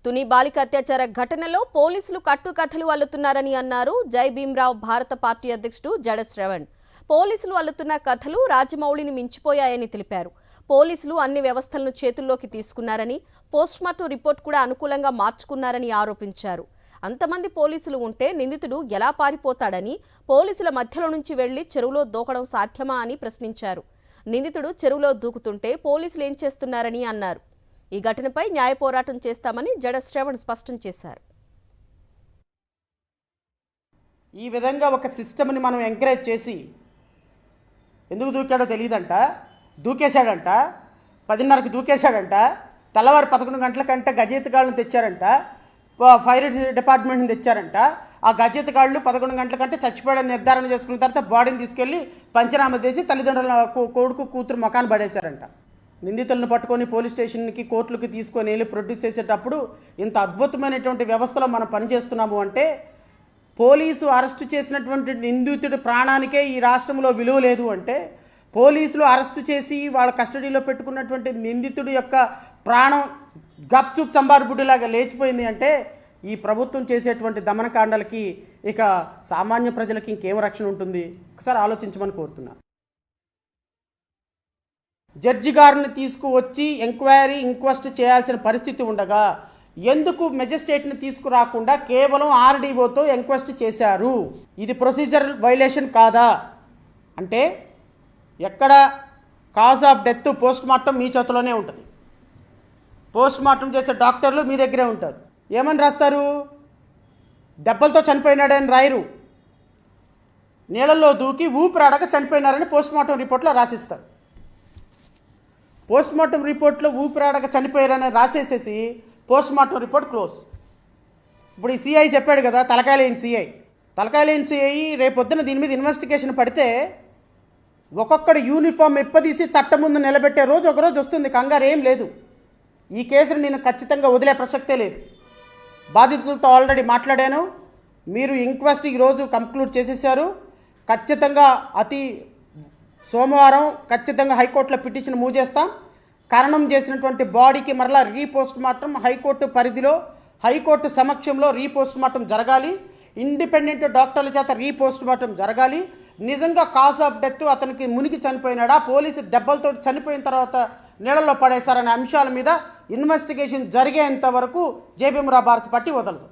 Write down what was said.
తుని బాలిక అత్యాచార ఘటనలో పోలీసులు కట్టుకథలు అల్లుతున్నారని అన్నారు జై భీమ్రావ్ భారత పార్టీ అధ్యక్షుడు జడ శ్రవణ్. పోలీసులు అల్లుతున్న కథలు రాజమౌళిని మించిపోయాయని తెలిపారు. పోలీసులు అన్ని వ్యవస్థలను చేతుల్లోకి తీసుకున్నారని, పోస్ట్మార్టం రిపోర్ట్ కూడా అనుకూలంగా మార్చుకున్నారని ఆరోపించారు. అంతమంది పోలీసులు ఉంటే నిందితుడు ఎలా పారిపోతాడని, పోలీసుల మధ్యలో నుంచి వెళ్లి చెరువులో దూకడం సాధ్యమా అని ప్రశ్నించారు. నిందితుడు చెరువులో దూకుతుంటే పోలీసులు ఏం చేస్తున్నారని అన్నారు. ఈ ఘటనపై న్యాయ పోరాటం చేస్తామని జడ శ్రవణ్ స్పష్టం చేశారు. ఈ విధంగా ఒక సిస్టమ్ని మనం ఎంకరేజ్ చేసి ఎందుకు దూకాడో తెలియదంట, దూకేశాడంట, 10:30కి దూకేశాడంట, తెల్లవారు 11 గంటల కంటే గజెత్గాళ్ళని తెచ్చారంట, ఫైర్ డిపార్ట్మెంట్ని తెచ్చారంట. ఆ గజెత్గాళ్ళు 11 గంటల కంటే చచ్చిపోయాడని నిర్ధారణ చేసుకున్న తర్వాత బాడీని తీసుకెళ్ళి పంచనామా చేసి తల్లిదండ్రుల కొడుకు కూతురు మొఖాన్ని పడేశారంట. నిందితులను పట్టుకొని పోలీస్ స్టేషన్కి కోర్టులకి తీసుకొని వెళ్ళి ప్రొడ్యూస్ చేసేటప్పుడు ఇంత అద్భుతమైనటువంటి వ్యవస్థలో మనం పనిచేస్తున్నాము అంటే, పోలీసు అరెస్టు చేసినటువంటి నిందితుడి ప్రాణానికే ఈ రాష్ట్రంలో విలువ లేదు అంటే, పోలీసులు అరెస్టు చేసి వాళ్ళ కస్టడీలో పెట్టుకున్నటువంటి నిందితుడి యొక్క ప్రాణం గప్చుప్ సంబారుబుడ్డిలాగా లేచిపోయింది అంటే, ఈ ప్రభుత్వం చేసేటువంటి దమనకాండలకి ఇక సామాన్య ప్రజలకి ఇంకేం రక్షణ ఉంటుంది? ఒకసారి ఆలోచించమని కోరుతున్నా. జడ్జి గారిని తీసుకువచ్చి ఇంక్వెస్ట్ చేయాల్సిన పరిస్థితి ఉండగా ఎందుకు మెజిస్ట్రేట్ని తీసుకురాకుండా కేవలం ఆర్డీఓతో ఎంక్వెస్ట్ చేశారు? ఇది ప్రొసీజర్ వైలేషన్ కాదా? అంటే ఎక్కడ కాజ్ ఆఫ్ డెత్ పోస్ట్మార్టం మీ చేతిలోనే ఉంటుంది, పోస్ట్మార్టం చేసే డాక్టర్లు మీ దగ్గరే ఉంటారు. ఏమని రాస్తారు? దెబ్బలతో చనిపోయినాడని రాయరు, నీళ్ళల్లో దూకి ఊపిరాడక చనిపోయినారని పోస్ట్మార్టం రిపోర్ట్లో రాసిస్తారు. పోస్ట్మార్టం రిపోర్ట్లో ఊపిరాడక చనిపోయారని రాసేసేసి పోస్ట్మార్టం రిపోర్ట్ క్లోజ్. ఇప్పుడు ఈ సిఐ చెప్పాడు కదా, తలకాయ లేని సిఐ రేపొద్దున దీని మీద ఇన్వెస్టిగేషన్ పడితే ఒక్కొక్కడు యూనిఫామ్ ఇప్పదీసి చట్టం ముందు నిలబెట్టే రోజు ఒకరోజు వస్తుంది. కంగారు ఏం లేదు. ఈ కేసును నేను ఖచ్చితంగా వదిలే ప్రసక్తే లేదు. బాధితులతో ఆల్రెడీ మాట్లాడాను. మీరు ఇంక్వెస్ట్ ఈరోజు కంక్లూడ్ చేసేసారు. ఖచ్చితంగా సోమవారం ఖచ్చితంగా హైకోర్టులో పిటిషన్ మూవ్ చేస్తాం. ఖననం చేసినటువంటి బాడీకి మరలా రీపోస్ట్మార్టం హైకోర్టు పరిధిలో, హైకోర్టు సమక్షంలో రీపోస్ట్మార్టం జరగాలి. ఇండిపెండెంట్ డాక్టర్ల చేత రీపోస్ట్మార్టం జరగాలి. నిజంగా కాజ్ ఆఫ్ డెత్ అతనికి మునిగి చనిపోయినాడా, పోలీసు దెబ్బలతో చనిపోయిన తర్వాత నీళ్ళల్లో పడేశారనే అంశాల మీద ఇన్వెస్టిగేషన్ జరిగేంత వరకు జై భీమ్రావ్ భారత పార్టీ వదలదు.